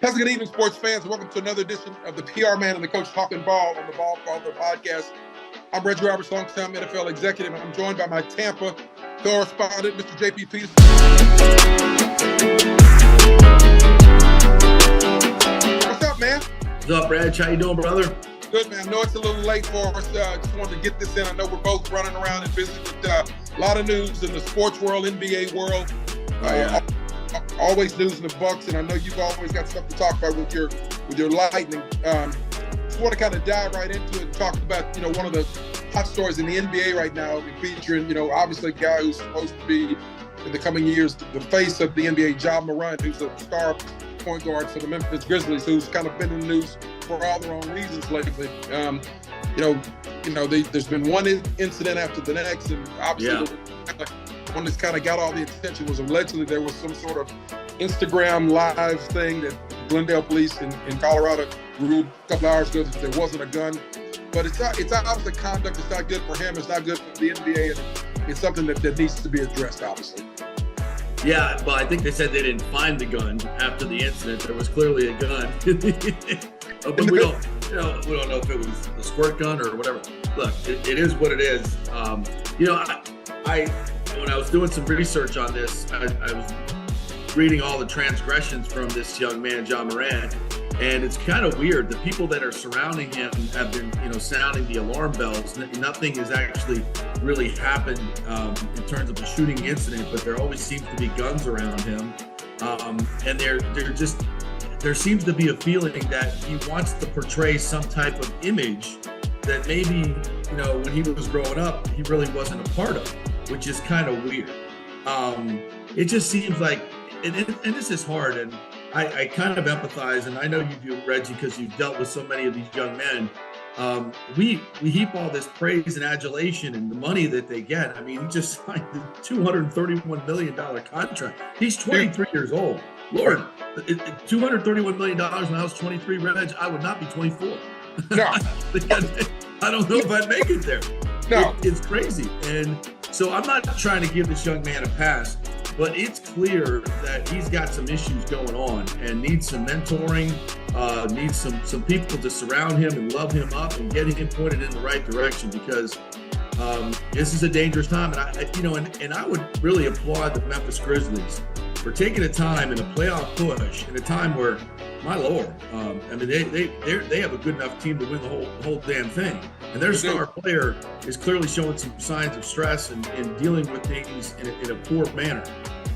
How's it good evening, sports fans? Welcome to another edition of the PR Man and the Coach Talking Ball on the BallFather podcast. I'm Reggie Roberts, longtime NFL executive, and I'm joined by my Tampa correspondent, Mr. JP Peterson. What's up, man? What's up, Reg? How you doing, brother? Good, man. I know it's a little late for us. Just wanted to get this in. I know we're both running around and busy with a lot of news in the sports world, NBA world. Always news in the Bucks, and I know you've always got stuff to talk about with your Lightning. Just want to kind of dive right into it and talk about, one of the hot stories in the NBA right now, featuring, obviously a guy who's supposed to be in the coming years the face of the NBA, Ja Morant, who's a star point guard for the Memphis Grizzlies, who's kind of been in the news for all the wrong reasons lately. There's been one incident after the next, and obviously the one that's kind of got all the attention was allegedly there was some sort of Instagram live thing that Glendale police in Colorado ruled a couple hours ago that there wasn't a gun. But it's obviously conduct. It's not good for him. It's not good for the NBA. And it's something that needs to be addressed, obviously. Yeah, well, I think they said they didn't find the gun after the incident. There was clearly a gun. But we don't know if it was a squirt gun or whatever. Look, it is what it is. When I was doing some research on this, I was reading all the transgressions from this young man, Ja Morant, and it's kind of weird. The people that are surrounding him have been, sounding the alarm bells. Nothing has actually really happened in terms of a shooting incident, but there always seems to be guns around him, and there seems to be a feeling that he wants to portray some type of image that maybe, when he was growing up, he really wasn't a part of, which is kind of weird. It just seems like, and this is hard, and I kind of empathize, and I know you do, Reggie, because you've dealt with so many of these young men. We heap all this praise and adulation and the money that they get. I mean, he just signed a $231 million contract. He's 23 years old. Lord, $231 million when I was 23, Reg, I would not be 24. No. I don't know if I'd make it there. No. It's crazy. And so I'm not trying to give this young man a pass, but it's clear that he's got some issues going on and needs some mentoring, needs some people to surround him and love him up and get him pointed in the right direction, because this is a dangerous time. And I would really applaud the Memphis Grizzlies for taking the time in a playoff push in a time where, my Lord, they have a good enough team to win the whole damn thing. And their star player is clearly showing some signs of stress and dealing with things in a poor manner.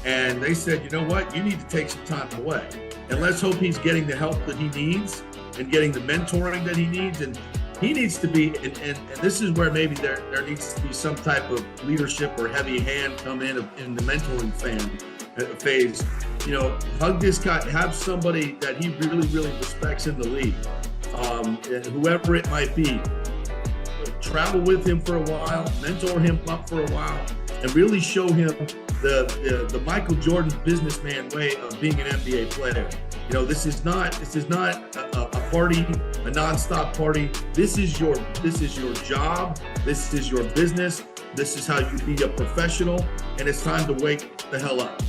And they said, you know what, you need to take some time away. And let's hope he's getting the help that he needs and getting the mentoring that he needs. And he needs to be, and this is where maybe there needs to be some type of leadership or heavy hand come in the mentoring phase. Hug this guy, have somebody that he really, really respects in the league, whoever it might be. Travel with him for a while, mentor him up for a while, and really show him the Michael Jordan businessman way of being an NBA player. This is not a party, a nonstop party. This is your job. This is your business. This is how you be a professional, and it's time to wake the hell up.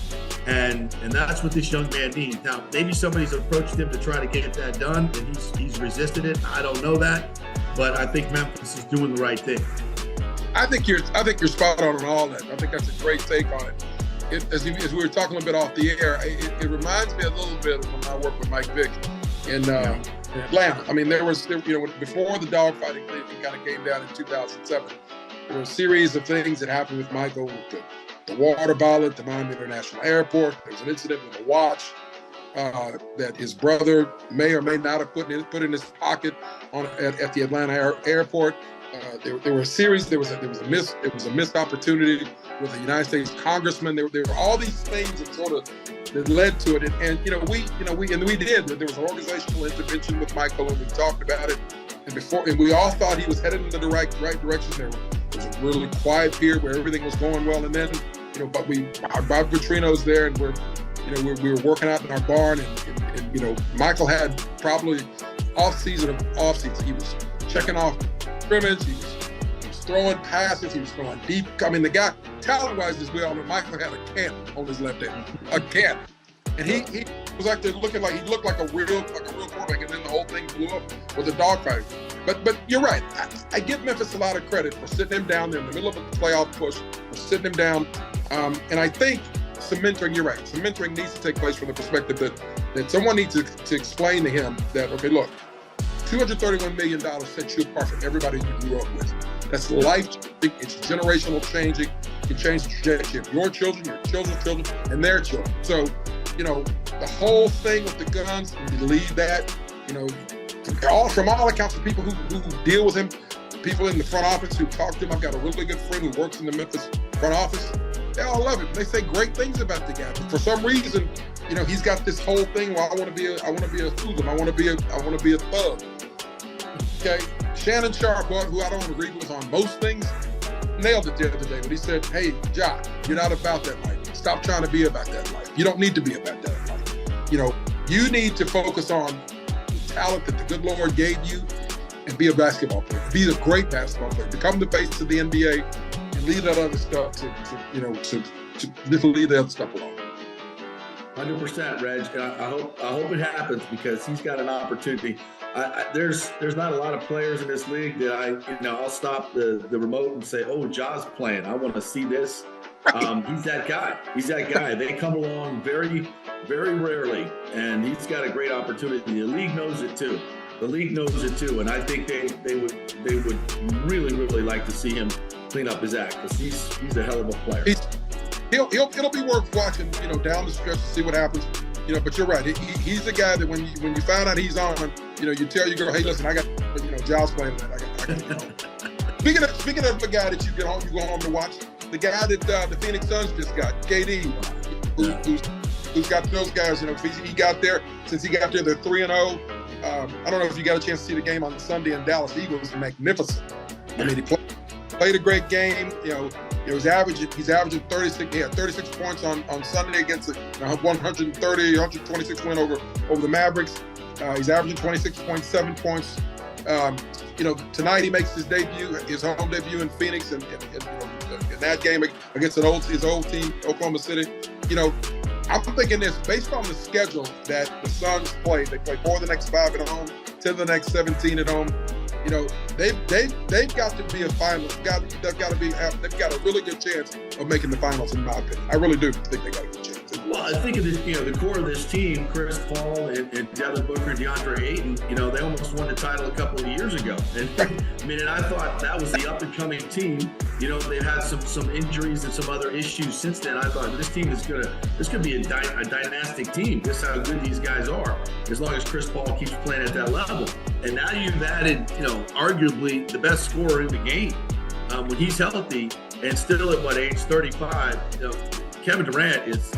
And that's what this young man needs. Now, maybe somebody's approached him to try to get that done, and he's resisted it. I don't know that, but I think Memphis is doing the right thing. I think you're spot on all that. I think that's a great take on it. As we were talking a little bit off the air, it reminds me a little bit of when I worked with Mike Vick in Atlanta. I mean, there before the dogfighting thing kind of came down in 2007, there were a series of things that happened with Michael, with the water bottle at the Miami International Airport. There was an incident with a watch that his brother may or may not have put in his pocket at the Atlanta airport. There were a series. There was a missed opportunity with a United States congressman. There were all these things that led to it, and we did. There was an organizational intervention with Michael, and we talked about it. And we all thought he was headed in the right direction. There was a really quiet period where everything was going well, and then but Bob Vitrino's there, and we were working out in our barn, and Michael had probably off season. He was checking off scrimmage. He was throwing passes. He was throwing deep. I mean, the guy, talent-wise, as we all know, Michael had a cannon on his left hand, a cannon. And was like they're looking like he looked like a real quarterback, and then the whole thing blew up with the dogfight. But you're right. I give Memphis a lot of credit for sitting him down there in the middle of a playoff push, for sitting him down. And I think some mentoring, you're right, some mentoring needs to take place from the perspective that someone needs to explain to him that, okay, look, $231 million sets you apart from everybody you grew up with. That's life-changing. It's generational changing. It can change the trajectory of your children's children, and their children. So, the whole thing with the guns, we leave that, from all accounts, the people who deal with him, people in the front office who talk to him. I've got a really good friend who works in the Memphis front office. They all love him. They say great things about the guy. But for some reason, he's got this whole thing where I want to be a hooligan. I want to be a thug. Okay, Shannon Sharp, who I don't agree with on most things, nailed it the other day when he said, "Hey, Ja, you're not about that life. Stop trying to be about that life. You don't need to be about that life. You need to focus on the talent that the good Lord gave you and be a basketball player. Be a great basketball player. Become the face of the NBA and leave that other stuff to just leave the other stuff alone." 100%, Reg. I hope it happens, because he's got an opportunity. There's not a lot of players in this league that I'll stop the remote and say, "Oh, Ja's playing. I want to see this." He's that guy. They come along very, very rarely, and he's got a great opportunity. The league knows it too. And I think they would really, really like to see him clean up his act, because he's a hell of a player. It'll be worth watching, down the stretch to see what happens. But you're right. He's the guy that when you find out he's on, you tell your girl, "Hey, listen, I got, Ja's playing that. I got." Speaking of the guy that you go home to watch, the guy that the Phoenix Suns just got, KD, who's got those guys. He got there. Since he got there, they're 3-0. I don't know if you got a chance to see the game on Sunday in Dallas. He was magnificent. I mean, he played a great game. He's averaging 36. He had 36 points on Sunday against a 126 win over the Mavericks. He's averaging 26.7 points. Tonight he makes his home debut in Phoenix, and in that game against his old team, Oklahoma City. I'm thinking this, based on the schedule that the Suns play. They play 4 of the next 5 at home, 10 of the next 17 at home. They've got to be a finalist. They've got a really good chance of making the finals, in my opinion. I really do think they got a good chance. Well, I think of this, the core of this team, Chris Paul and Devin Booker and DeAndre Ayton, they almost won the title a couple of years ago. And and I thought that was the up and coming team. They've had some injuries and some other issues since then. I thought this team is this could be a dynastic team. This is how good these guys are, as long as Chris Paul keeps playing at that level. And now you've added, arguably the best scorer in the game when he's healthy, and still at age 35. Kevin Durant is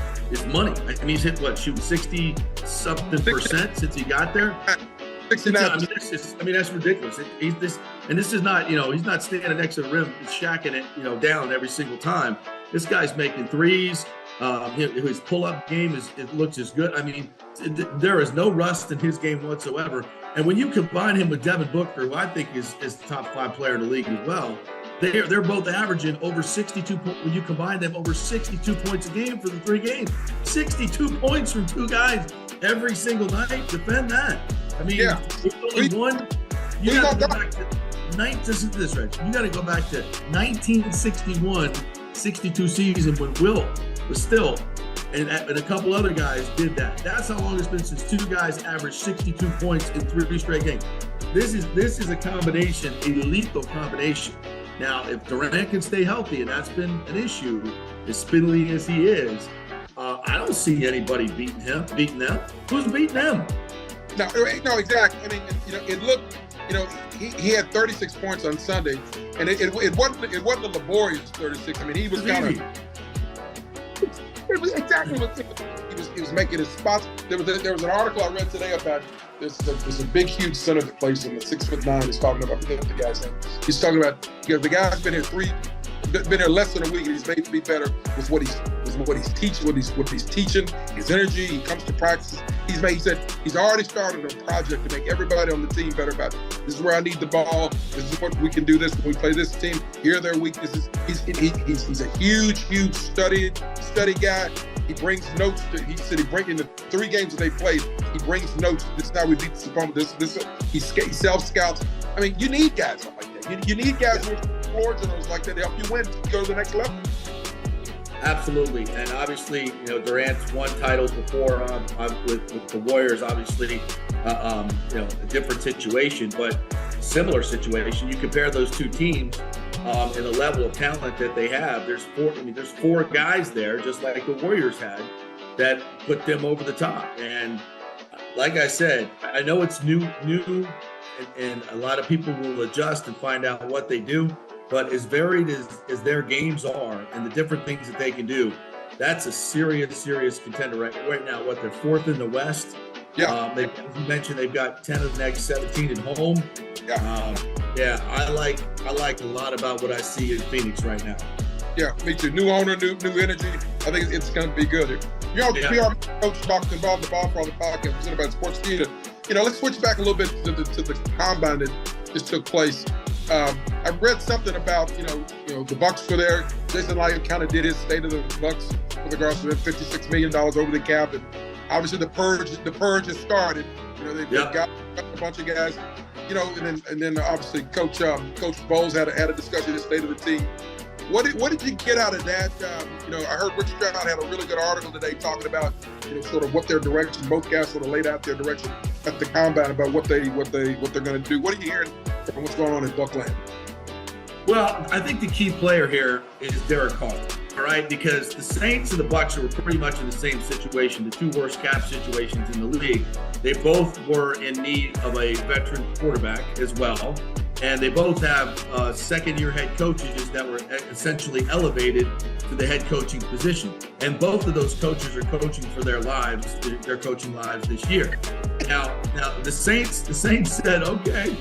money. I mean, he's hit shooting 60-something% since he got there. 69. That's ridiculous. This is not, he's not standing next to the rim, shacking it, down every single time. This guy's making threes. His pull-up game looks as good. I mean, there is no rust in his game whatsoever. And when you combine him with Devin Booker, who I think is the top 5 player in the league as well, they're both averaging over 62 points. When you combine them, over 62 points a game for the 3 games. 62 points from 2 guys every single night. Defend that. I mean, it's only one. You got to go back to this, Reg. You got to go back to 1961, 62 season when Wilt was still, and a couple other guys did that. That's how long it's been since 2 guys averaged 62 points in 3 straight games. This is a combination, a lethal combination. Now, if Durant can stay healthy, and that's been an issue, as spindly as he is, I don't see anybody beating them. Who's beating them? No, exactly. I mean, it looked, he had 36 points on Sunday, and it wasn't a laborious 36. I mean, he was kind of. It was exactly what he was making his spots. There was an article I read today about there's a big, huge center that plays in the 6'9". He's talking about, I forget the guy's name. He's talking about, the guy's been here less than a week, and he's made to be better with what he's teaching, his energy. He comes to practice. He said he's already started a project to make everybody on the team better about it. This is where I need the ball. This is what we can do this when we play this team. Here are their weaknesses. He's a huge study guy. He brings notes. He said he brings in the 3 games that they played. He brings notes. This is how we beat this opponent. He self scouts. I mean, you need guys like that. You need guys who are floor generals like that to help you win, to go to the next level. Absolutely, and obviously, Durant's won titles before with the Warriors. Obviously, a different situation, but similar situation. You compare those 2 teams and the level of talent that they have. There's 4 guys there, just like the Warriors had, that put them over the top. And like I said, I know it's new, and a lot of people will adjust and find out what they do. But as varied as their games are and the different things that they can do, that's a serious contender right now. What, they're 4th in the West? Yeah. As you mentioned, they've got 10 of the next 17 at home. Yeah. I like a lot about what I see in Phoenix right now. Yeah, me too. New owner, new energy. I think it's going to be good. PR coach talked about the BallFather podcast presented by Sports Theater. Let's switch back a little bit to the combine that just took place. I read something about, the Bucks were there. Jason Light kind of did his state of the Bucks with regards to $56 million over the cap. And obviously the purge has started. They've got a bunch of guys, and then obviously Coach Bowles had a discussion of the state of the team. What did you get out of that? I heard Rich Stroud had a really good article today talking about, sort of what their direction. Both guys sort of laid out their direction at the combine about what they're going to do. What are you hearing from what's going on in Buckland? Well, I think the key player here is Derek Carr. All right, because the Saints and the Bucks are pretty much in the same situation, the 2 worst cap situations in the league. They both were in need of a veteran quarterback as well. And they both have second-year head coaches that were essentially elevated to the head coaching position. And both of those coaches are coaching for their coaching lives this year. Now the Saints said, okay,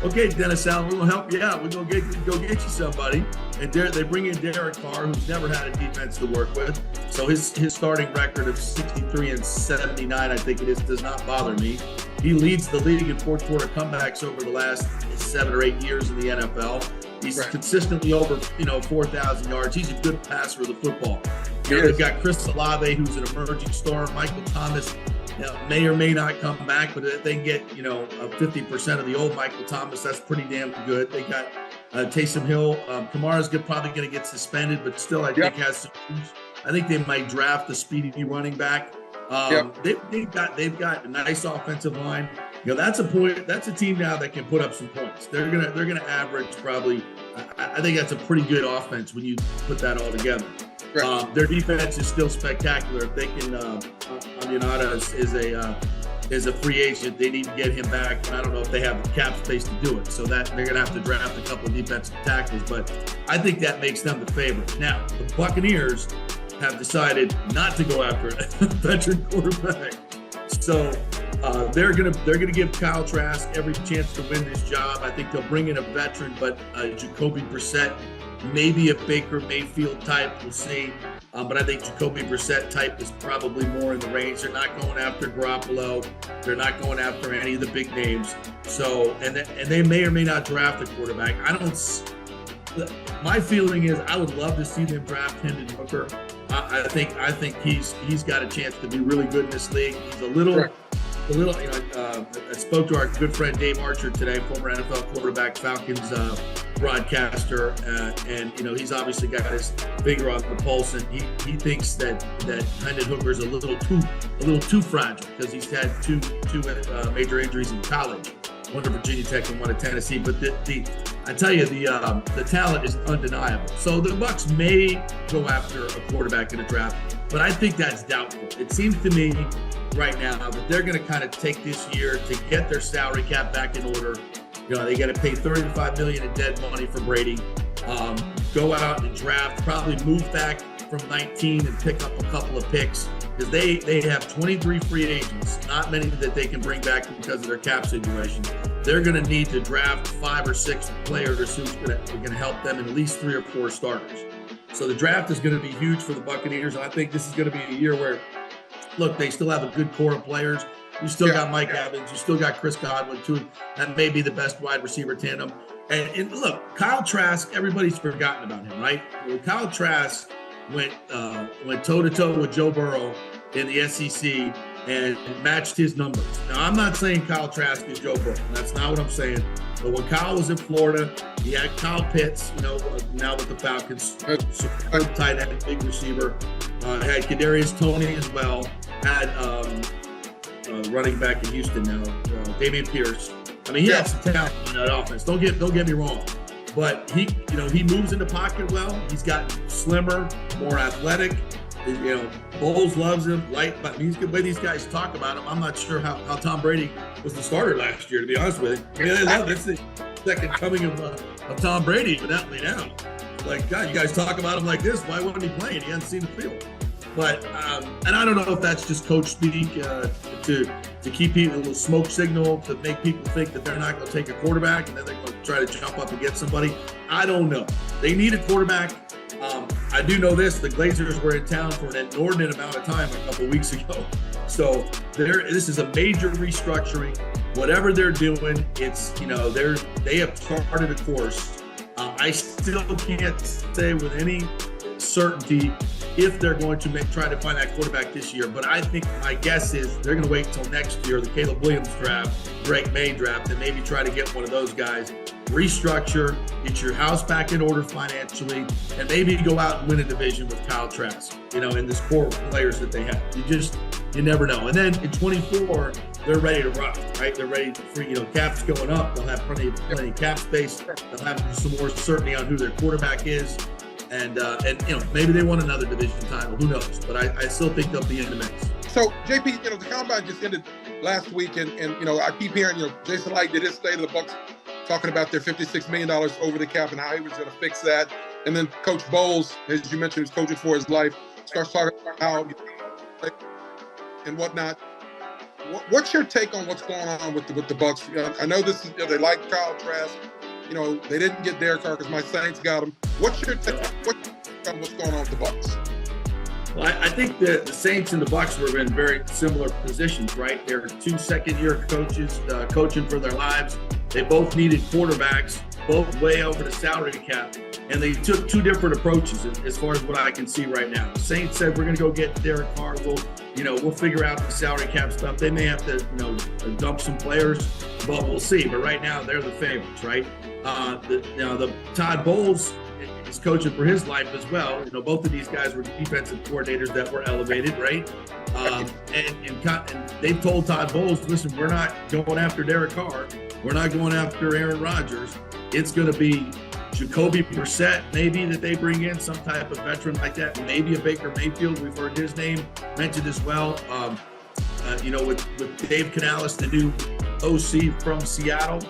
okay, Dennis Allen, we're gonna help you out. We're gonna go get you somebody. And they bring in Derek Carr, who's never had a defense to work with. So his starting record of 63-79, I think it is, does not bother me. He leads the league in fourth quarter comebacks over the last 7 or 8 years in the NFL. He's consistently over, 4,000 yards. He's a good passer of the football. They've got Chris Olave, who's an emerging star. Michael Thomas may or may not come back, but if they can get, 50% of the old Michael Thomas, that's pretty damn good. They got Taysom Hill. Kamara's probably going to get suspended, but still, I think has some juice. I think they might draft the speedy running back. They've got a nice offensive line. That's a team now that can put up some points. They're gonna average probably. I think that's a pretty good offense when you put that all together. Right. Their defense is still spectacular. If they can, Amunada is a free agent. They need to get him back. I don't know if they have the cap space to do it. So that they're gonna have to draft a couple of defensive tackles. But I think that makes them the favorite. Now the Buccaneers have decided not to go after a veteran quarterback. So they're gonna give Kyle Trask every chance to win this job. I think they'll bring in a veteran, but Jacoby Brissett, maybe a Baker Mayfield type. We'll see. But I think Jacoby Brissett type is probably more in the range. They're not going after Garoppolo. They're not going after any of the big names. So and they may or may not draft a quarterback. My feeling is I would love to see them draft Hendon Hooker. I think he's got a chance to be really good in this league. He's a little. I spoke to our good friend Dave Archer today, former NFL quarterback, Falcons broadcaster, and he's obviously got his finger on the pulse, and he thinks that Hendon Hooker is a little too fragile because he's had two major injuries in college. One at Virginia Tech and one at Tennessee, but I tell you, the talent is undeniable. So the Bucs may go after a quarterback in a draft, but I think that's doubtful. It seems to me right now that they're going to kind of take this year to get their salary cap back in order. They got to pay $35 million in dead money for Brady. Go out and draft, probably move back from 19 and pick up a couple of picks because they have 23 free agents, not many that they can bring back because of their cap situation. They're going to need to draft 5 or 6 players who's going to help them in at least 3 or 4 starters. So the draft is going to be huge for the Buccaneers, and I think this is going to be a year where, look, they still have a good core of players. You still got Mike Evans. You still got Chris Godwin, too. That may be the best wide receiver tandem. And look, Kyle Trask, everybody's forgotten about him, right? Well, Kyle Trask went toe to toe with Joe Burrow in the SEC and matched his numbers. Now, I'm not saying Kyle Trask is Joe Burrow. That's not what I'm saying. But when Kyle was in Florida, he had Kyle Pitts, now with the Falcons, superb tight end, big receiver. Had Kadarius Toney as well. Had running back in Houston now, Dameon Pierce. I mean, he had some talent on that offense. Don't get me wrong. But he moves in the pocket well. He's gotten slimmer, more athletic. Bowles loves him. But the way these guys talk about him, I'm not sure how Tom Brady was the starter last year, to be honest with you. They love it's the second coming of Tom Brady, evidently now. Like, God, you guys talk about him like this. Why wouldn't he play? He hasn't seen the field. But and I don't know if that's just coach speak to keep people a little smoke signal to make people think that they're not going to take a quarterback and then they're going to try to jump up and get somebody. I don't know. They need a quarterback. I do know this: the Glazers were in town for an inordinate amount of time a couple weeks ago. So this is a major restructuring. Whatever they're doing, it's they have charted a course. I still can't say with any certainty if they're going to try to find that quarterback this year. But I think my guess is they're going to wait until next year, the Caleb Williams draft, Drake May draft, and maybe try to get one of those guys, restructure, get your house back in order financially, and maybe go out and win a division with Kyle Trask, in this core players that they have. You never know. And then in 24, they're ready to rock, right? They're ready for, caps going up. They'll have plenty of cap space. They'll have some more certainty on who their quarterback is. And maybe they won another division title. Who knows? But I still think they'll be in the mix. So, JP, the combine just ended last week, and I keep hearing, Jason Light did his State of the Bucs talking about their $56 million over the cap and how he was going to fix that. And then Coach Bowles, as you mentioned, who's coaching for his life, starts talking about how and whatnot. What's your take on what's going on with the Bucs? I know this is they like Kyle Trask. They didn't get Derek Carr because my Saints got him. What's your take on what's going on with the Bucs? Well, I think the Saints and the Bucs were in very similar positions, right? They're two second-year coaches coaching for their lives. They both needed quarterbacks, both way over the salary cap, and they took two different approaches as far as what I can see right now. The Saints said, we're going to go get Derek Carr. We'll figure out the salary cap stuff. They may have to, dump some players, but we'll see. But right now, they're the favorites, right? The Todd Bowles is coaching for his life as well. Both of these guys were defensive coordinators that were elevated, right? And they've told Todd Bowles, listen, we're not going after Derek Carr. We're not going after Aaron Rodgers. It's going to be Jacoby Brissett, maybe, that they bring in, some type of veteran like that. Maybe a Baker Mayfield. We've heard his name mentioned as well. With Dave Canales, the new OC from Seattle.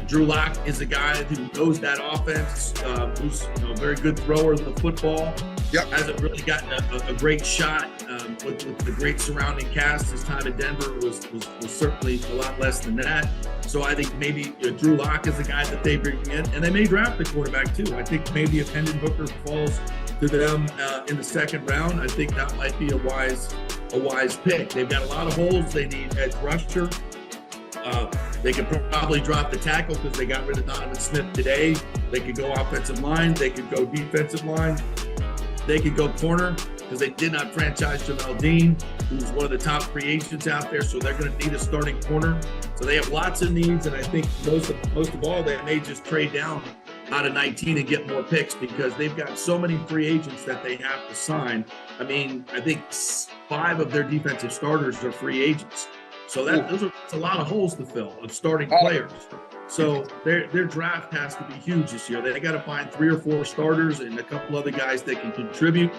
Drew Lock is a guy who knows that offense, who's a very good thrower of the football. Yep. Hasn't really gotten a great shot with the great surrounding cast. His time in Denver was certainly a lot less than that. So I think maybe Drew Lock is the guy that they bring in, and they may draft the quarterback too. I think maybe if Hendon Hooker falls to them in the second round, I think that might be a wise pick. They've got a lot of holes. They need edge rusher. They could probably drop the tackle because they got rid of Donovan Smith today. They could go offensive line. They could go defensive line. They could go corner because they did not franchise Jamel Dean, who's one of the top free agents out there. So they're going to need a starting corner. So they have lots of needs, and I think most of all, they may just trade down out of 19 and get more picks because they've got so many free agents that they have to sign. I mean, I think 5 of their defensive starters are free agents. So that's a lot of holes to fill of starting players. So their draft has to be huge this year. They got to find 3 or 4 starters and a couple other guys that can contribute.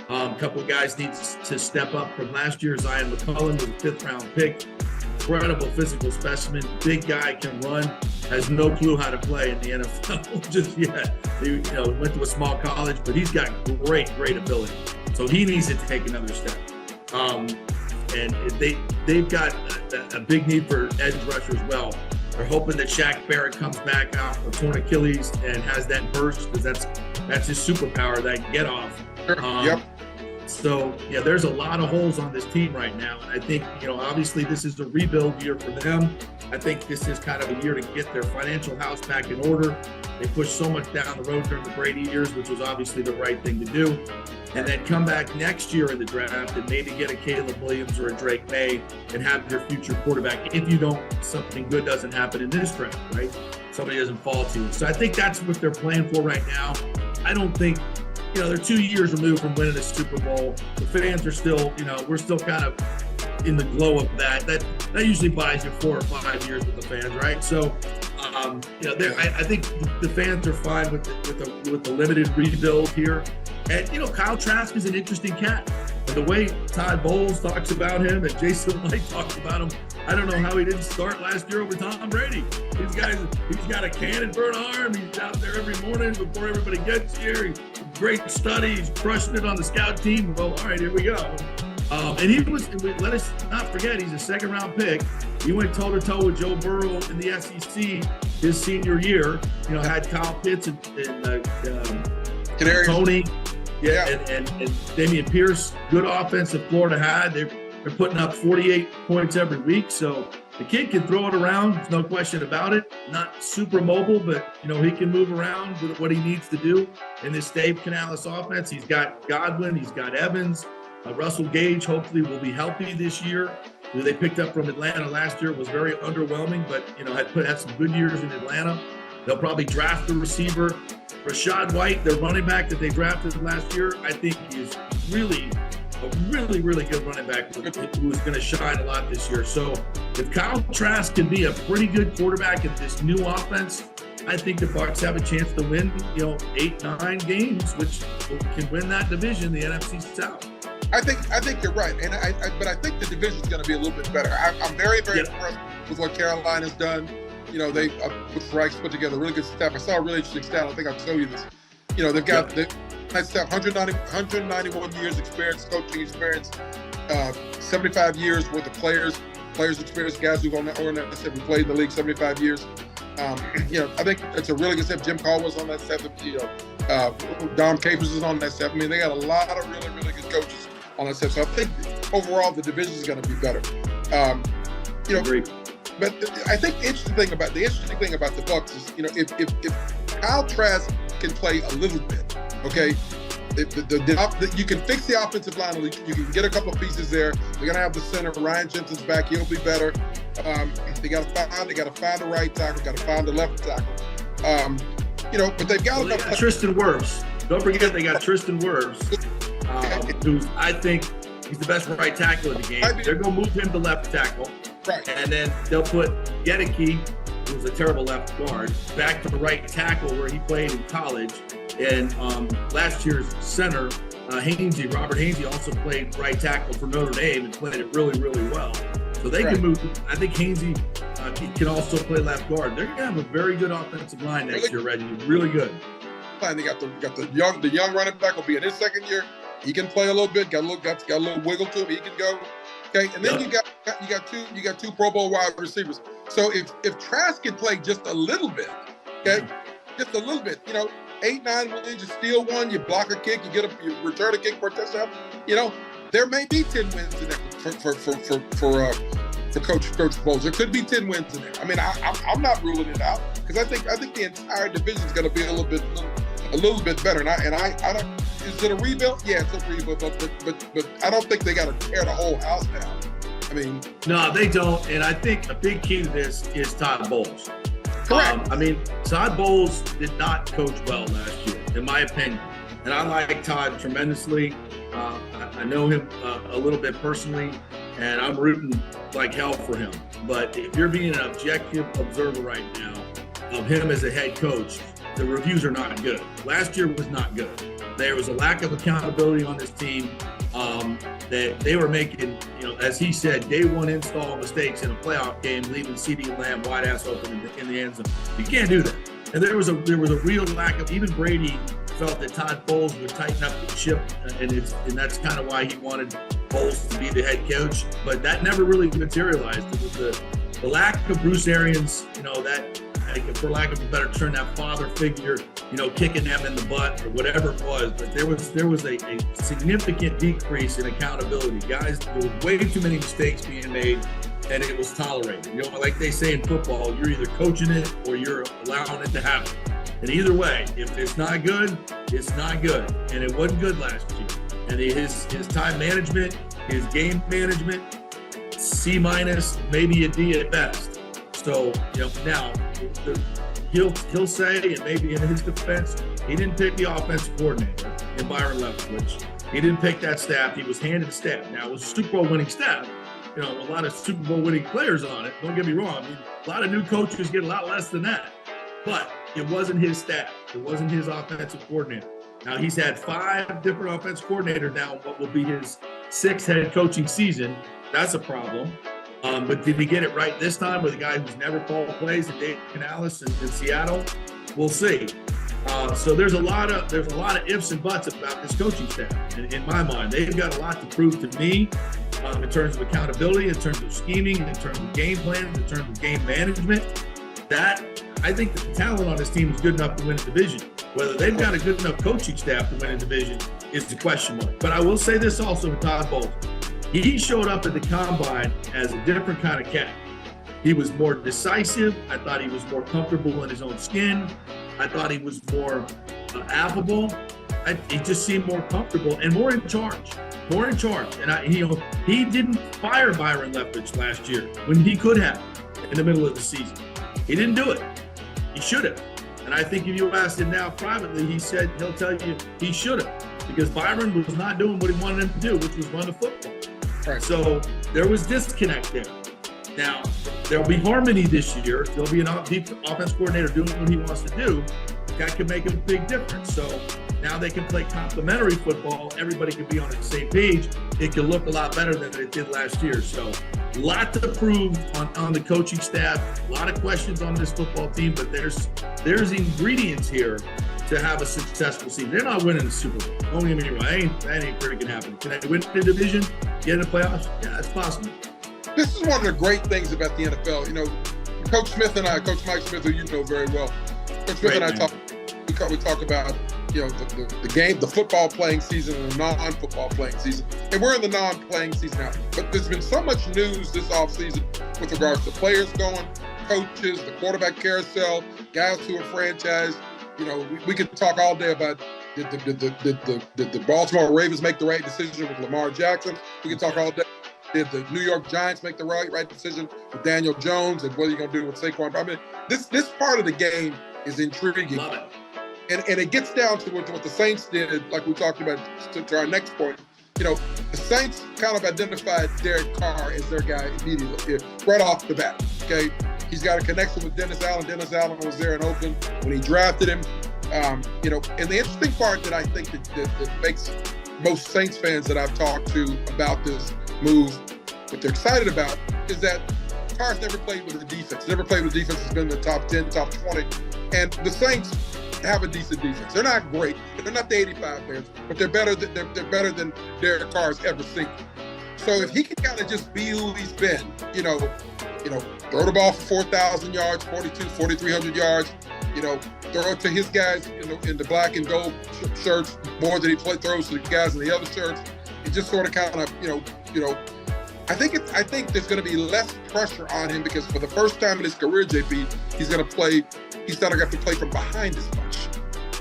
A couple of guys need to step up from last year. Zion McCullum was a 5th-round pick. Incredible physical specimen. Big guy, can run. Has no clue how to play in the NFL just yet. He went to a small college, but he's got great ability. So he needs to take another step. And they've got a big need for edge rusher as well. They're hoping that Shaq Barrett comes back out of torn Achilles and has that burst because that's his superpower, that get off. Yep. So there's a lot of holes on this team right now, and I think obviously this is a rebuild year for them. I think this is kind of a year to get their financial house back in order. They pushed so much down the road during the Brady years, which was obviously the right thing to do. And then come back next year in the draft and maybe get a Caleb Williams or a Drake May and have your future quarterback if something good doesn't happen in this draft, right? Somebody doesn't fall to you. So I think that's what they're playing for right now. I don't think, they're 2 years removed from winning a Super Bowl. The fans are still, we're still kind of in the glow of that. That usually buys you 4 or 5 years with the fans, right? So, I think the fans are fine with the limited rebuild here. And, Kyle Trask is an interesting cat. And the way Todd Bowles talks about him and Jason Light talks about him, I don't know how he didn't start last year over Tom Brady. He's got a cannon for an arm. He's out there every morning before everybody gets here. He's great study. He's crushing it on the scout team. Well, all right, here we go. Let us not forget, he's a second-round pick. He went toe-to-toe with Joe Burrow in the SEC his senior year. Had Kyle Pitts and Tony. Yeah, and Damian Pierce, good offense that Florida had. They're putting up 48 points every week. So the kid can throw it around. There's no question about it. Not super mobile, but, he can move around with what he needs to do in this Dave Canales offense. He's got Godwin. He's got Evans. Russell Gage hopefully will be healthy this year. Who they picked up from Atlanta last year was very underwhelming, but, had some good years in Atlanta. They'll probably draft a receiver. Rashad White, their running back that they drafted last year, I think is really a really good running back who is going to shine a lot this year. So if Kyle Trask can be a pretty good quarterback in this new offense, I think the Bucs have a chance to win, 8-9 games, which can win that division, the NFC South. I think you're right, but I think the division is going to be a little bit better. I'm very impressed with what Carolina's done. They Reich's put together a really good staff. I saw a really interesting stat. I think I'll show you this. They've got that staff 191 years experience, coaching experience, 75 years worth of players experience, guys who've played in the league 75 years. I think it's a really good staff. Jim Caldwell's on that staff. Dom Capers is on that staff. I mean, they got a lot of really, really good coaches on that staff. So I think overall the division is going to be better. Agreed. But I think the interesting thing about the Bucs is, if Kyle Trask can play a little bit, okay, you can fix the offensive line. You can get a couple of pieces there. They're gonna have the center. Ryan Jensen's back. He'll be better. They got to find the right tackle. Got to find the left tackle. But they've got enough. Tristan Wirfs. Don't forget they got Tristan Wirfs, who's I think he's the best right tackle in the game. They're gonna move him to left tackle. Right. And then they'll put Gedeke, who's a terrible left guard, back to the right tackle where he played in college. And last year's center, Robert Hainsey, also played right tackle for Notre Dame and played it really, really well. So they can move. I think Hainsey can also play left guard. They're going to have a very good offensive line next year, Reggie. Really good. And they got the young running back will be in his second year. He can play a little bit. Got a little wiggle to him. He can go. Okay, and then you got two Pro Bowl wide receivers. So if Trask can play just a little bit, okay, just a little bit, 8-9 wins, you steal one, you block a kick, you return a kick for a touchdown. There may be 10 wins in there for Coach Bowles. There could be 10 wins in there. I mean, I'm not ruling it out because I think the entire division is going to be a little bit better. And I don't. Is it a rebuild? Yeah, it's a rebuild, but I don't think they got to tear the whole house down. I mean, no, they don't. And I think a big key to this is Todd Bowles. Correct. Todd Bowles did not coach well last year, in my opinion. And I like Todd tremendously. I know him a little bit personally, and I'm rooting like hell for him. But if you're being an objective observer right now of him as a head coach, the reviews are not good. Last year was not good. There was a lack of accountability on this team. That they were making, as he said, day one install mistakes in a playoff game, leaving CeeDee Lamb wide ass open in the end zone. You can't do that. And there was a real lack of. Even Brady felt that Todd Bowles would tighten up the ship, and that's kind of why he wanted Bowles to be the head coach. But that never really materialized. It was the lack of Bruce Arians, that, for lack of a better term, that father figure, kicking them in the butt or whatever it was. But there was a significant decrease in accountability. Guys, there was way too many mistakes being made. and it was tolerated. You know, like they say in football, you're either coaching it or you're allowing it to happen. And either way, if it's not good, it's not good. And it wasn't good last year. And his time management, his game management, C-, maybe a D at best. So, you know, now he'll say, and maybe in his defense, he didn't pick the offensive coordinator in Byron Leftwich. He didn't pick that staff. He was handed a staff. Now, it was a Super Bowl winning staff. You know, a lot of Super Bowl winning players on it. Don't get me wrong. I mean, a lot of new coaches get a lot less than that. But it wasn't his staff. It wasn't his offensive coordinator. Now, he's had 5 different offensive coordinators now, what will be his 6th head coaching season. That's a problem. But did he get it right this time with a guy who's never called plays at Dave Canales in Seattle? We'll see. So there's a lot of ifs and buts about this coaching staff. In my mind, they've got a lot to prove to me in terms of accountability, in terms of scheming, in terms of game plans, in terms of game management. That I think the talent on this team is good enough to win a division. Whether they've got a good enough coaching staff to win a division is the question mark. But I will say this also with Todd Bowles. He showed up at the combine as a different kind of cat. He was more decisive. I thought he was more comfortable in his own skin. I thought he was more affable. He just seemed more comfortable and more in charge. More in charge. And he didn't fire Byron Leftwich last year when he could have in the middle of the season. He didn't do it. He should have. And I think if you asked him now privately, he'll tell you he should have, because Byron was not doing what he wanted him to do, which was run the football. Right. So there was disconnect there. Now, there'll be harmony this year. There'll be an offense coordinator doing what he wants to do. That could make a big difference. So now they can play complementary football. Everybody can be on the same page. It can look a lot better than it did last year. So a lot to prove on the coaching staff. A lot of questions on this football team, but there's ingredients here to have a successful season. They're not winning the Super Bowl. Don't get me wrong. That ain't freaking happening. Can they win the division? Get in the playoffs? Yeah, it's possible. This is one of the great things about the NFL. You know, Coach Mike Smith, who you know very well, Coach Smith and I talk about, you know, the game, the football playing season and the non-football playing season. And we're in the non-playing season now. But there's been so much news this offseason with regards to players going, coaches, the quarterback carousel, guys who are franchised. You know, we could talk all day about did the Baltimore Ravens make the right decision with Lamar Jackson? We could talk all day. Did the New York Giants make the right decision with Daniel Jones, and what are you going to do with Saquon? I mean, this part of the game is intriguing. Love it. And it gets down to what the Saints did, like we talked about, to our next point. You know, the Saints kind of identified Derek Carr as their guy immediately, right off the bat, okay? He's got a connection with Dennis Allen. Dennis Allen was there in Oakland when he drafted him. You know, and the interesting part that I think that makes most Saints fans that I've talked to about this move, what they're excited about, is that Carr's never played with a defense. Never played with a defense that's been in the top 10, top 20. And the Saints have a decent defense. They're not great. They're not the 85 Bears, but they're better than Derek Carr's ever seen. So if he can kind of just be who he's been, you know, throw the ball for 4,000 yards, 4,300 yards, you know, throw it to his guys in the black and gold shirts more than he throws to the guys in the other shirts. It just sort of kind of, you know, I think there's going to be less pressure on him, because for the first time in his career, JP, he's not going to have to play from behind as much.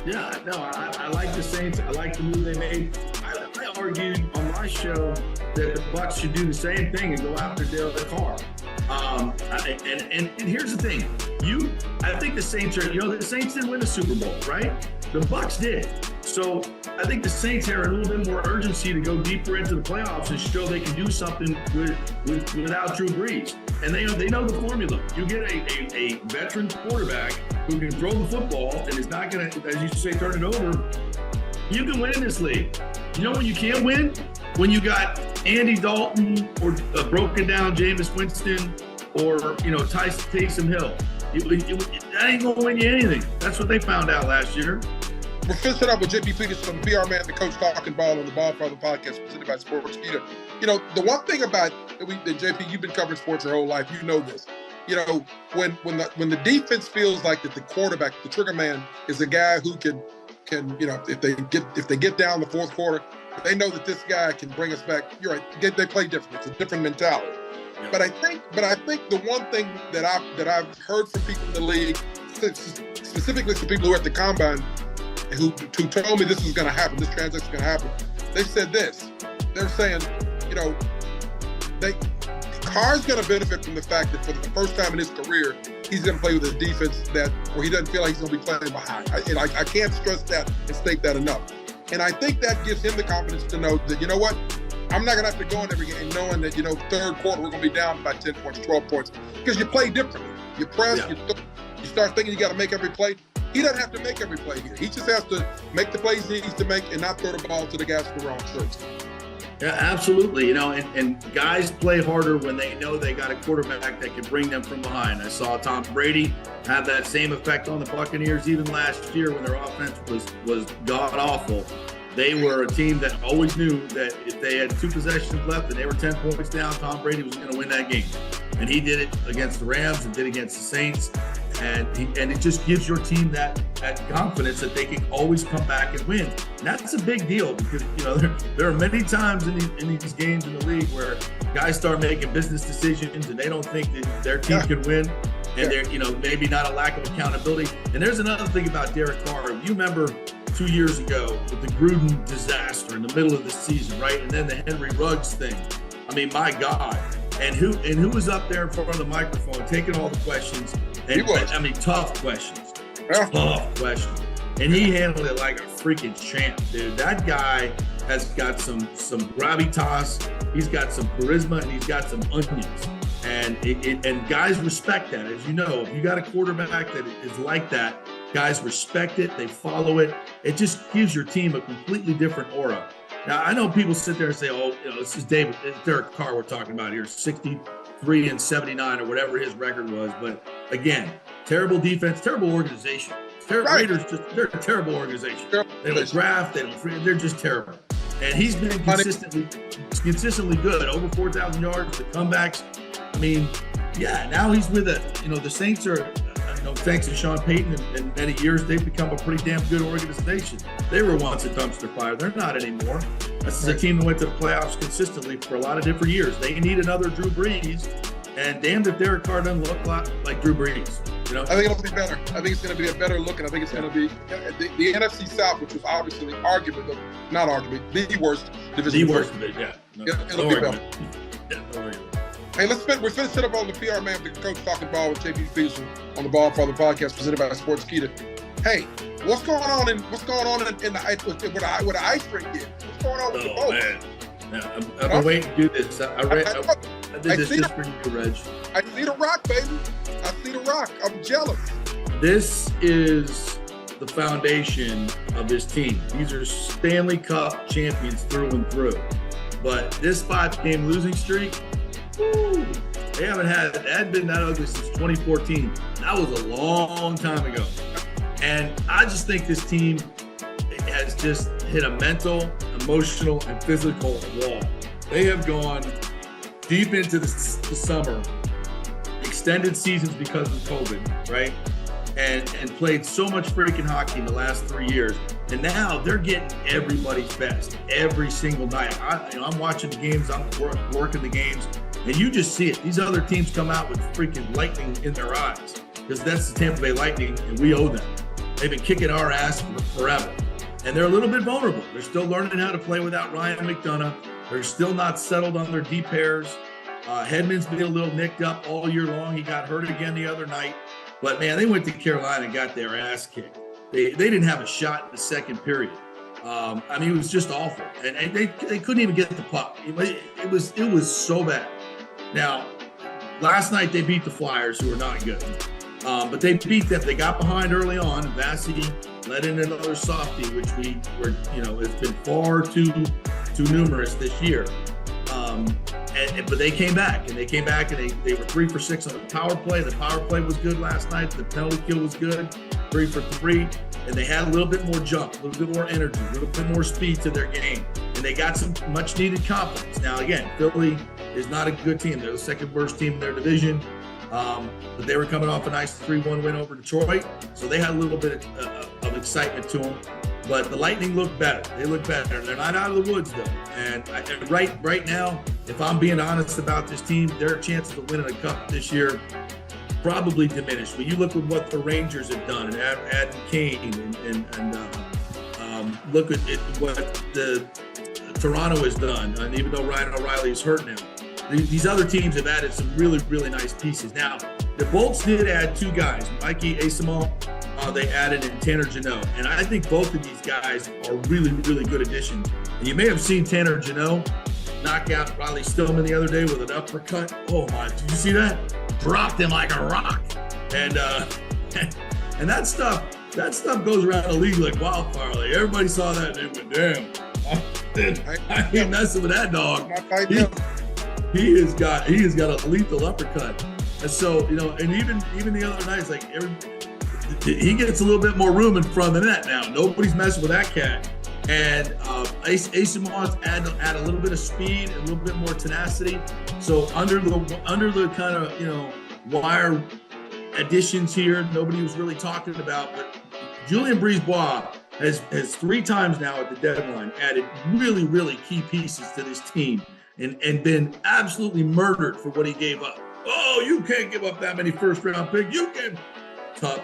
Yeah, no, I like the Saints. I like the move they made. I argued on my show that the Bucs should do the same thing and go after Derek Carr. And here's the thing. I think the Saints the Saints didn't win the Super Bowl, right? The Bucs did. So I think the Saints have a little bit more urgency to go deeper into the playoffs and show they can do something without Drew Brees. And they know the formula. You get a veteran quarterback who can throw the football and is not going to, as you say, turn it over. You can win in this league. You know when you can't win? When you got Andy Dalton or broken down Jameis Winston or, Taysom Hill. That ain't going to win you anything. That's what they found out last year. We're finishing up with JP Peterson, the PR man, the coach talking ball on the BallFather podcast presented by Sportskeeda. The one thing about that JP, you've been covering sports your whole life. You know this. When the defense feels like that the quarterback, the trigger man, is a guy who can if they get down the fourth quarter, they know that this guy can bring us back. You're right. They play different. It's a different mentality. But I think the one thing that I've heard from people in the league, specifically from people who are at the combine, who told me this is going to happen, this transition is going to happen. They said this. They're saying, Carr's going to benefit from the fact that for the first time in his career, he's going to play with a defense where he doesn't feel like he's going to be playing behind. I can't stress that and state that enough. And I think that gives him the confidence to know that, you know what, I'm not going to have to go in every game knowing that, third quarter we're going to be down by 10 points, 12 points, because you play differently. You press, you start thinking you got to make every play. He doesn't have to make every play here. He just has to make the plays he needs to make and not throw the ball to the gas for the wrong shirts. Yeah, absolutely. And guys play harder when they know they got a quarterback that can bring them from behind. I saw Tom Brady have that same effect on the Buccaneers even last year when their offense was god-awful. They were a team that always knew that if they had 2 possessions left and they were 10 points down, Tom Brady was going to win that game. And he did it against the Rams and did it against the Saints. And it just gives your team that confidence that they can always come back and win. And that's a big deal because, there are many times in these games in the league where guys start making business decisions and they don't think that their team can win. And they're, maybe not a lack of accountability. And there's another thing about Derek Carr. You remember 2 years ago with the Gruden disaster in the middle of the season, right? And then the Henry Ruggs thing. I mean, my God. And who was up there in front of the microphone taking all the questions? And, tough questions. Tough questions. And he handled it like a freaking champ, dude. That guy has got some gravitas. He's got some charisma, and he's got some onions. And guys respect that. As you know, if you got a quarterback that is like that, guys respect it. They follow it. It just gives your team a completely different aura. Now, I know people sit there and say, this is Derek Carr we're talking about here, 63-79 or whatever his record was. But again, terrible defense, terrible organization. Raiders, they're a terrible organization. They don't draft, they're just terrible. And he's been consistently good, over 4,000 yards, the comebacks. I mean, now he's with the Saints are, thanks to Sean Payton and many years, they've become a pretty damn good organization. They were once a dumpster fire. They're not anymore. This is a team that went to the playoffs consistently for a lot of different years. They need another Drew Brees, and damned if Derek Carr doesn't look a lot like Drew Brees. I think it'll be better. I think it's going to be a better look, and I think it's going to be the NFC South, which was obviously the worst division. The worst division, yeah. It'll be better. Yeah, hey, we're finishing up on the PR man with the coach talking ball with JP Peterson on the BallFather podcast presented by Sportskeeda. Hey, what's going on in the with the ice rink here? What's going on with the boat? Man. Yeah, I've been waiting to do this. I did this just for you, Reg. I see the rock, baby. I see the rock. I'm jealous. This is the foundation of this team. These are Stanley Cup champions through and through. But this 5-game losing streak, they hadn't been that ugly since 2014. That was a long time ago. And I just think this team has just hit a mental, emotional, and physical wall. They have gone deep into the summer, extended seasons because of COVID, right? And played so much freaking hockey in the last 3 years. And now they're getting everybody's best every single night. I'm watching the games, I'm working the games, and you just see it. These other teams come out with freaking lightning in their eyes because that's the Tampa Bay Lightning, and we owe them. They've been kicking our ass forever. And they're a little bit vulnerable. They're still learning how to play without Ryan McDonough. They're still not settled on their deep pairs. Hedman's been a little nicked up all year long. He got hurt again the other night. But, man, they went to Carolina and got their ass kicked. They didn't have a shot in the second period. It was just awful. And they couldn't even get the puck. It was so bad. Now, last night they beat the Flyers, who are not good. But they beat them. They got behind early on. Vassy let in another softie, which it's been far too numerous this year. But they came back, and they were 3 for 6 on the power play. The power play was good last night. The penalty kill was good, 3 for 3. And they had a little bit more jump, a little bit more energy, a little bit more speed to their game. And they got some much-needed confidence. Now, again, Philly is not a good team. They're the second worst team in their division. But they were coming off a nice 3-1 win over Detroit. So they had a little bit of excitement to them. But the Lightning look better. They look better. They're not out of the woods, though. And right now, if I'm being honest about this team, their chances of winning a cup this year probably diminished. But you look at what the Rangers have done, and adding Kane, and look at what the Toronto has done. And even though Ryan O'Reilly is hurt now, these other teams have added some really, really nice pieces. Now, the Bolts did add 2 guys, Mikey Eyssimont. They added in Tanner Jeannot. And I think both of these guys are really, really good additions. And you may have seen Tanner Jeannot knock out Riley Stillman the other day with an uppercut. Oh my, did you see that? Dropped him like a rock. And and that stuff goes around the league like wildfire. Like everybody saw that and they went, damn, I ain't messing with that dog. He has got a lethal uppercut. And so, and even the other night, it's like he gets a little bit more room in front of the net now. Nobody's messing with that cat. And Eyssimont add a little bit of speed, a little bit more tenacity. So under the kind of wire additions here, nobody was really talking about. But Julien Brisebois has 3 times now at the deadline added really, really key pieces to this team, and been absolutely murdered for what he gave up. Oh, you can't give up that many first-round picks. You can cup.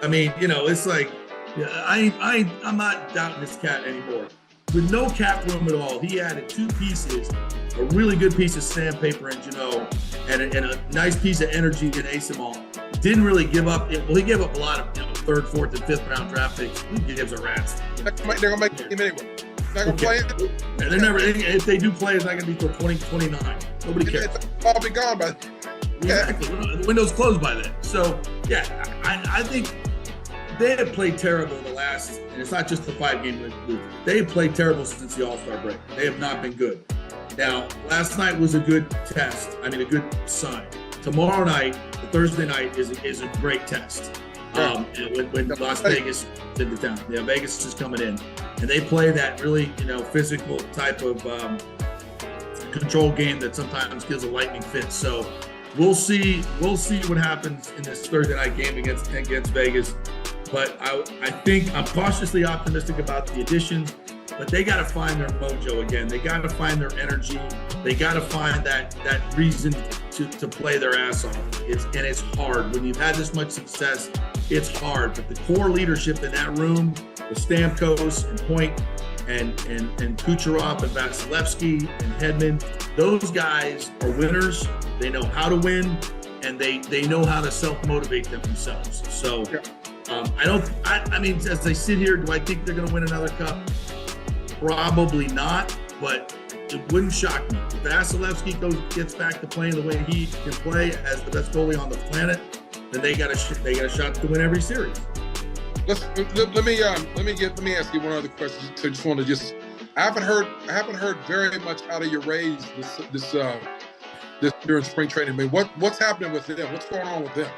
I mean, it's like, I'm not doubting this cat anymore. With no cap room at all, he added 2 pieces, a really good piece of sandpaper in Jeannot, and a nice piece of energy in Eyssimont. Didn't really give up. Well, he gave up a lot of 3rd, 4th, and 5th round draft picks. He gives a rat's. They're gonna make the team anyway. They're not gonna play it. They're never. If they do play, it's not gonna be till 2029. Nobody cares. It's all be gone by then. Exactly. The window's closed by then. So yeah, I think they have played terrible the last, and it's not just the 5-game losing. They have played terrible since the All-Star break. They have not been good. Now, last night was a good test. I mean, a good sign. Tomorrow night, the Thursday night, is a great test. When Las Vegas is into town. Yeah, Vegas is coming in, and they play that really, physical type of control game that sometimes gives a lightning fit. So we'll see what happens in this Thursday night game against Vegas. But I think I'm cautiously optimistic about the additions, but they got to find their mojo again. They got to find their energy. They got to find that reason to play their ass off. It's hard. When you've had this much success, it's hard. But the core leadership in that room, with Stamkos and Point and Kucherov and Vasilevsky and Hedman, those guys are winners. They know how to win, and they know how to self-motivate themselves. So I mean, as I sit here, do I think they're going to win another cup? Probably not, but it wouldn't shock me. If Vasilevsky gets back to playing the way he can play as the best goalie on the planet, then they got a shot to win every series. Let me ask you one other question. So just want to I haven't heard very much out of your Rays this during spring training. I mean, what's happening with them? What's going on with them?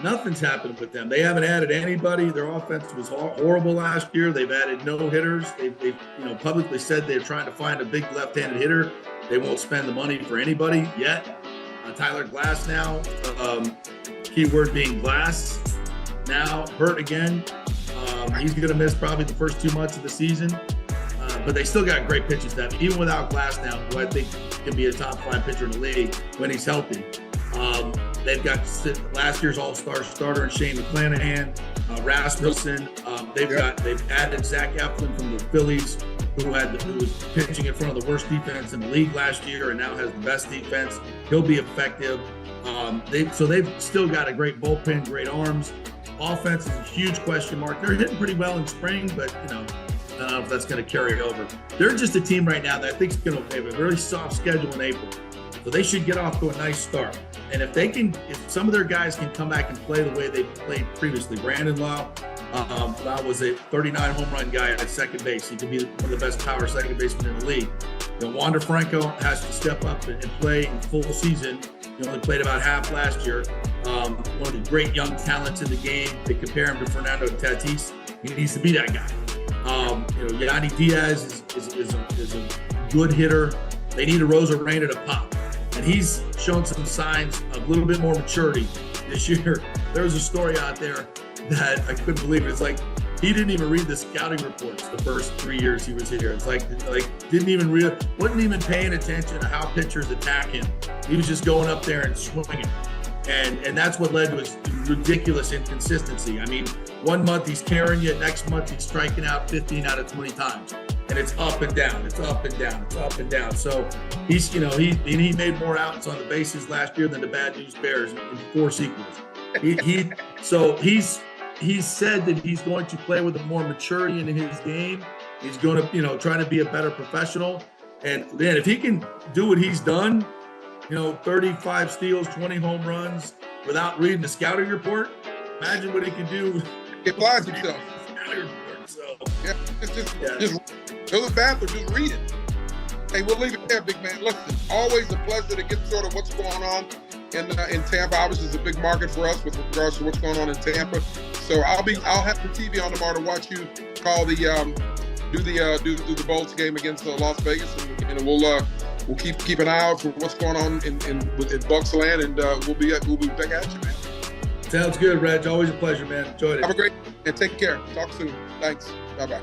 Nothing's happened with them. They haven't added anybody. Their offense was horrible last year. They've added no hitters. They've publicly said they're trying to find a big left-handed hitter. They won't spend the money for anybody yet. Tyler Glass now, keyword being Glass, now hurt again. He's going to miss probably the first 2 months of the season. But they still got great pitching staff, even without Glass now, who I think can be a top 5 pitcher in the league when he's healthy. They've got last year's All-Star starter Shane McClanahan, Rasmussen. They've added Zach Eflin from the Phillies, who was pitching in front of the worst defense in the league last year and now has the best defense. He'll be effective. They've still got a great bullpen, great arms. Offense is a huge question mark. They're hitting pretty well in spring, but I don't know if that's going to carry over. They're just a team right now that I think is going to have a very soft schedule in April. So they should get off to a nice start. And if some of their guys can come back and play the way they played previously, Brandon Lau was a 39 home run guy at second base. He could be one of the best power second basemen in the league. Wander Franco has to step up and play in full season. He only played about half last year. One of the great young talents in the game. They compare him to Fernando Tatis. He needs to be that guy. Yanni Diaz is a good hitter. They need a Rosarena to pop. And he's shown some signs of a little bit more maturity this year. There was a story out there that I couldn't believe. It's like he didn't even read the scouting reports the first 3 years he was here. It's like wasn't even paying attention to how pitchers attack him. He was just going up there and swinging. And that's what led to his ridiculous inconsistency. I mean, 1 month he's carrying you, next month he's striking out 15 out of 20 times. And it's up and down, it's up and down, it's up and down. So he's, he made more outs on the bases last year than the Bad News Bears in 4 sequels. He said that he's going to play with more maturity in his game. He's going to, try to be a better professional. And then if he can do what he's done, 35 steals, 20 home runs without reading the scouting report, imagine what he can do. He applies himself. So, yeah, just go to the bathroom, just read it. Hey, we'll leave it there, big man. Listen, always a pleasure to get sort of what's going on in Tampa. Obviously, it's a big market for us with regards to what's going on in Tampa. So I'll have the TV on tomorrow to watch you call the do the Bolts game against Las Vegas, and we'll keep an eye out for what's going on in Bucs land, and we'll be back at you, man. Sounds good, Reg. Always a pleasure, man. Enjoyed it. Have a great and take care. Talk soon. Thanks. Bye-bye.